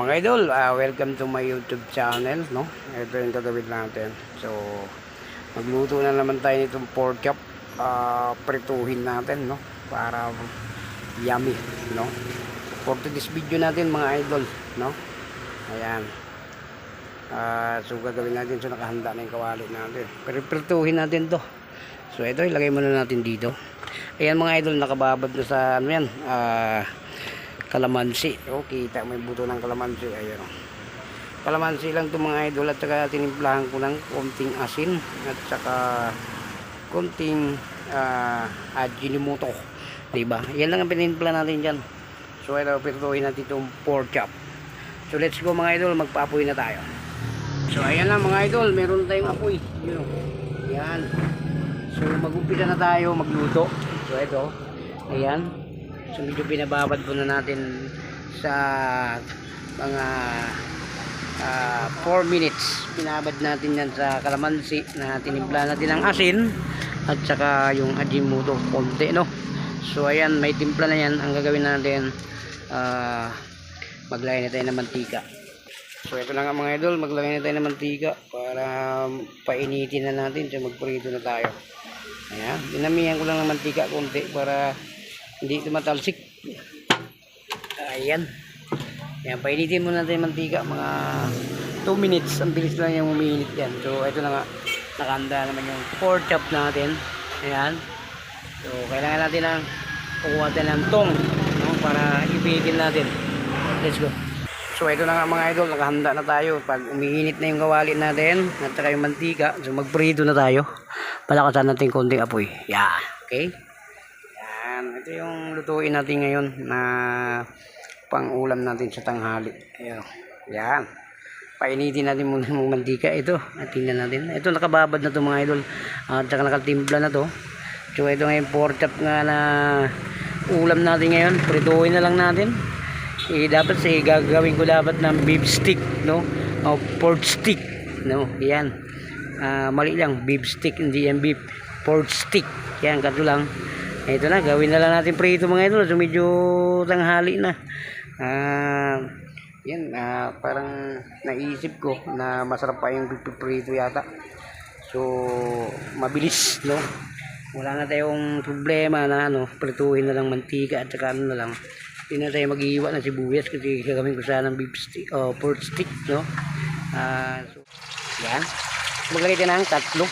Mga idol, welcome to my YouTube channel, no? Ito yung gagawin natin. So, magluto na naman tayo nitong pork chop. Prituhin natin, no? Para yummy, no? For this video natin, mga idol, no? Ayan. So, gagawin natin. So, nakahanda na yung kawali natin. Pero prituhin natin to. So, ito, ilagay muna natin dito. Ayan, mga idol, nakababad na sa, ano yan, kalamansi. Kita may buto ng kalamansi. Ayan. Kalamansi lang ito, mga idol, at saka tinimplahan ko ng konting asin at saka konting ajinomoto, diba? Yan lang ang pinimpla natin dyan. So ito, pirtuhin natin itong pork chop. So let's go, mga idol, magpaapoy na tayo. So ayan lang, mga idol, meron tayong apoy. Yan. So mag-umpisa na tayo magluto. So ito, ayan. So medyo binababad po na natin sa mga 4 minutes. Binabad natin yan sa kalamansi na tinimpla natin ng asin at saka yung ajinomoto konti, no? So ayan, may timpla na yan. Ang gagawin natin, maglagay na tayo ng mantika. So ito na nga, mga idol, maglagay na tayo ng mantika para painitin na natin. So magprito na tayo. Ayan, dinamihan ko lang ng mantika konti para hindi tumatalsik. Ayan. Ayan, painitin muna natin yung mantika. Mga 2 minutes. Ang bilis lang yung umiinit yan. So, ito na nga. Nakahanda naman yung pork chop natin. Ayan. So, kailangan natin ng kukuha natin ng tong, no, para ipitin natin. Let's go. So, ito na nga, mga idol. Nakahanda na tayo. Pag umiinit na yung kawali natin at saka yung mantika, so magprito na tayo. Palakasan natin konting apoy. Yeah. Okay. Ito yung lutuin natin ngayon na pang-ulam natin sa tanghali. Ayan. Yan. Painitin natin muna yung mantika ito. At tingnan natin. Ito nakababad na to, mga idol. At saka nakatimpla na to. So ito ngayon pork chop nga na ulam natin ngayon. Prituhin na lang natin. Dapat gagawin ko dapat ng beef stick, no? O pork stick, no? Yan. Mali lang, beef stick, hindi yan beef. Pork stick. Yan, kato lang. Ito na, gawin na lang natin prito, mga idol. So medyo tanghali na. Yan, parang naisip ko na masarap pa yung prito yata. So mabilis, no? Wala na tayong problema na ano, prituhin na lang mantika at saka ano na lang. Hindi na tayo mag-iiwa ng sibuyas kasi gagawin ko sana ng beef stick o pork stick, no? So, yan. Maglagay tayo ng tatlo.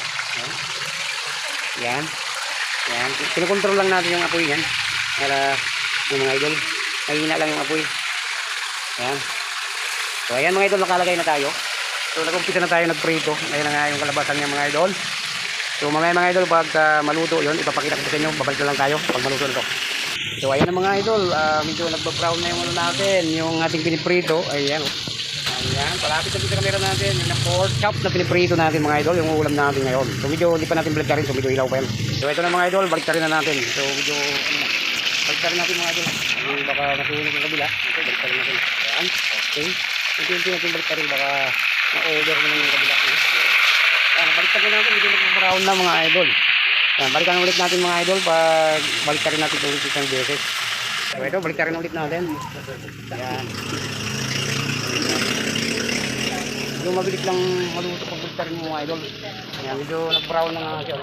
Yan. Yan, kinokontrol lang natin yung apoy yan para yung mga idol, mahina lang yung apoy. Yan. So ayan, mga idol, nakalagay na tayo. So nag-umpisa na tayo nagprito. Ayan na nga yung kalabasan niya, mga idol. So mamaya, mga idol, pag maluto yun, ipapakita ko sa inyo. Babalik na lang tayo pag maluto na to. So ayan na, mga idol, medyo nagba-brown na yung ano natin, yung ating piniprito. Ayan. Ayan, palapit na dito sa camera natin yung pork chop na piniprito natin, mga idol, yung ulam natin ngayon. So medyo hindi pa natin baliktarin, so medyo ilaw pa yan. So ito na, mga idol, baliktarin na natin. So medyo baliktarin natin, mga idol. Baka masunog yung kabila. Okay, baliktarin natin. Ayan, okay. Hindi natin baliktarin, baka ma-over naman yung kabila. Ayan, baliktarin natin, medyo nag-brown na, mga idol. Ayan, balikan ulit natin, mga idol, pag baliktarin natin ulit isang beses. So ito, baliktarin ulit natin. Ayan. Medyo mabilis lang maluto pag baliktarin mo, mga idol. Ayan, medyo nag-brown na nga siya.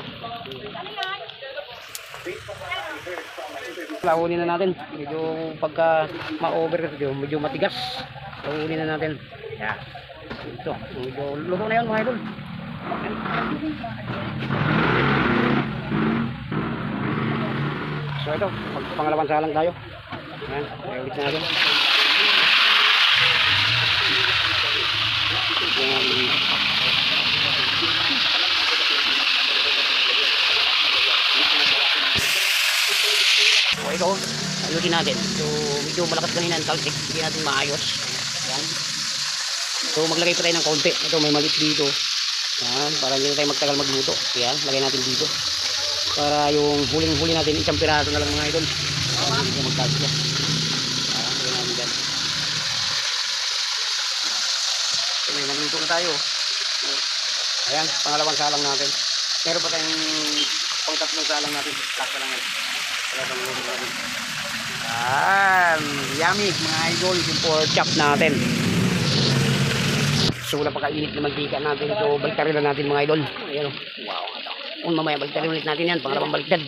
Launin na natin. Medyo pagka ma-over kasi medyo matigas. Launin na natin. Ayan. Ito, medyo luto na yun, mga idol. So ito, pangalawang salang tayo. Ayan, ulit na natin. So ito, ayusin natin. So medyo malakas kanina ang talsik, hindi natin maayos. Yan. So maglagay pa tayo ng konti. Ito, may maliit dito. Yan, para hindi na tayo magtagal magluto. Yan, lagay natin dito. Para yung huling-huli natin, isang piraso na lang, mga idol. Hindi na magtalsik yan. Lagay natin dyan. So may magluto na tayo. Ayan, pangalawang salang natin. Meron pa tayong pang-tatlong salang natin. Laksa lang yan. Yummy, mga idol, yung pork chop natin. So napakainit na mantika natin. So baliktarin na natin mga idol. Ayan o. Wow. Mamaya baliktarin ulit natin yan. Pangalawang baliktad.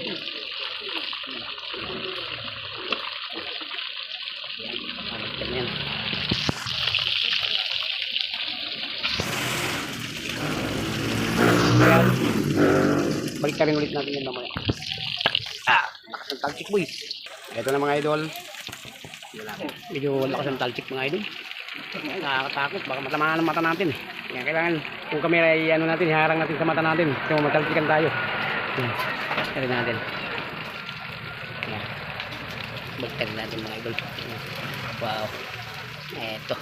Baliktad na yan. Ayan. Baliktarin ulit natin yan mamaya. Lakas ng talsik boy. Ito na mga idol. Medyo lakas ng talsik mga idol. Nakakatakot, baka matamaan ang mata natin. Kaya kailangan, kung kamera ay ano natin, iharang natin sa mata natin. Kaya matalsikan tayo. Baliktarin natin. Baliktarin natin mga idol. Wow. Eto.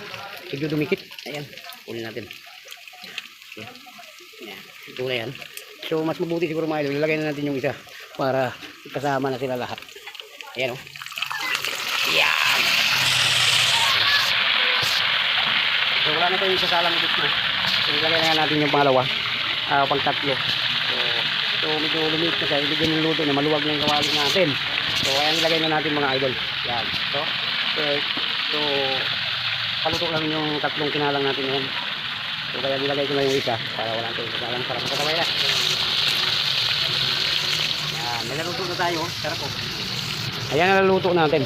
Medyo dumikit. Ayan. Uli natin. Ito na yan. So mas mabuti siguro mga idol, ilagay na natin yung isa para kasama na sila lahat. Ayan o. Yan. So wala na tayong sasalang ulit na. So ilagay na natin yung pangalawa. Pang tatlo. So medyo lumit na siya. Ibigay ng luto na maluwag na yung kawali natin. So kaya ilagay na natin mga idol. Yan. So paluto lang yung tatlong kinalang natin yan. So kaya nilagay ko na yung isa para wala tayong sasalang para makataway na. Nalaluto na tayo, sarap po. Ayan ang naluto natin.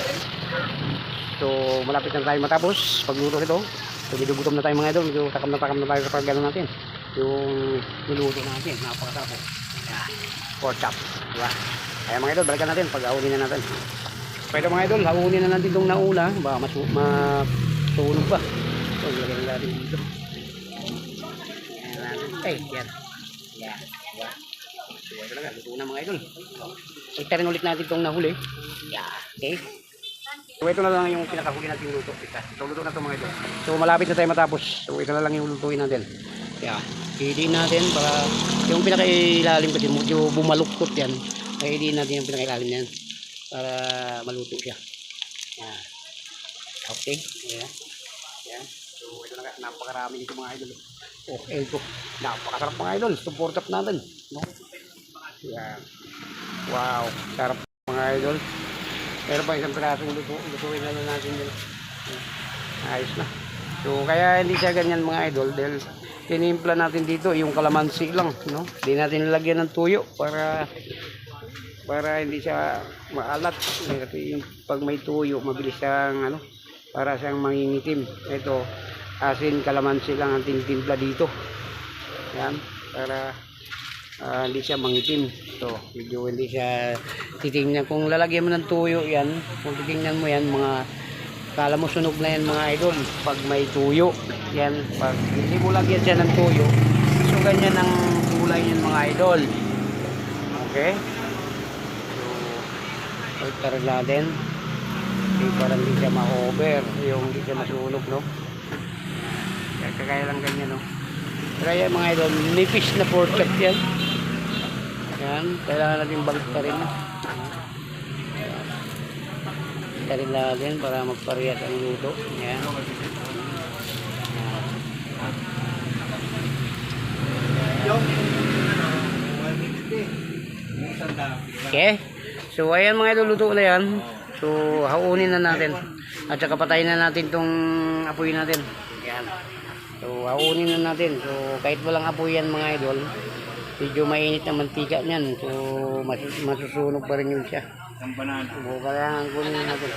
So malapit na tayo matapos pagluto nito. So medyo gutom na tayo mga idol, medyo takam na tayo sa pagano natin. Yung niluto natin, napakasarap po. Ayan, pork chop. Diba? Kaya mga idol, balikan natin pag haunin na natin. Pero mga idol, haunin na natin itong naula. Baka masunog pa. So ilagay na natin dito. Ayan. Yan. Yan. Diba? So ito na, luto na mga idol. Itarin ulit natin itong nahuli. Yeah, okay. So ito na lang yung pinakahuli natin luto. So luto na ito mga idol. So malapit na tayo matapos. So ito na lang yung lutuin natin. Yeah. Hidiin natin para yung pinakailalim kasi medyo bumaluktot yan. Kaya hidiin natin yung pinakailalim yan para maluto siya. Yeah. Okay. Yeah. Yeah. So ito na, napakarami nito mga idol. Oh, ito. Napakasarap mga idol. Support up natin. No? Yan. Wow, sarap mga idol. Pero pa isang pirasong lutuin na natin yun. Ayos na. So kaya hindi siya ganyan mga idol dahil tinimpla natin dito yung kalamansi lang, no? Hindi natin nilagyan ng tuyo para hindi siya maalat. Kasi yung pag may tuyo mabilis siyang ano, para siyang mangingitim. Ito asin kalamansi lang ang tinimpla dito. Yan, para hindi siya mangitim. So medyo hindi siya titingnan. Kung lalagyan mo ng tuyo yan, kung titingnan mo yan, mga kala mo sunog na yan mga idol pag may tuyo yan. Pag hindi mo lagyan siya ng tuyo, so ganyan ang kulay yan mga idol. Okay, so pagtarin natin para hindi siya ma-over, yung hindi siya masunog, no? Kaya lang ganyan, no? Kaya mga idol, nipis na pork chop yan. Yan, kailangan natin baliktarin. Baliktarin natin para magparehas ang luto. Yan. Okay. So ayan mga idol, luto na yan. So haunin na natin. At saka patayin na natin tong apoy natin. Yan. So haunin na natin. So kahit walang apoy yan mga idol, medyo mainit ang mantika niyan. So masusunog pa rin yun siya. So kailangan kunin natin.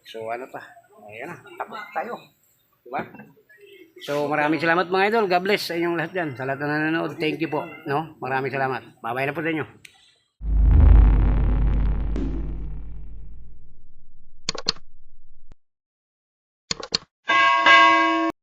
So ano pa? Ayan na, tapos tayo. Diba? So maraming salamat mga idol. God bless sa inyong lahat dyan. Sa lahat na nanonood, thank you po. No? Maraming salamat. Bye-bye na po sa inyo.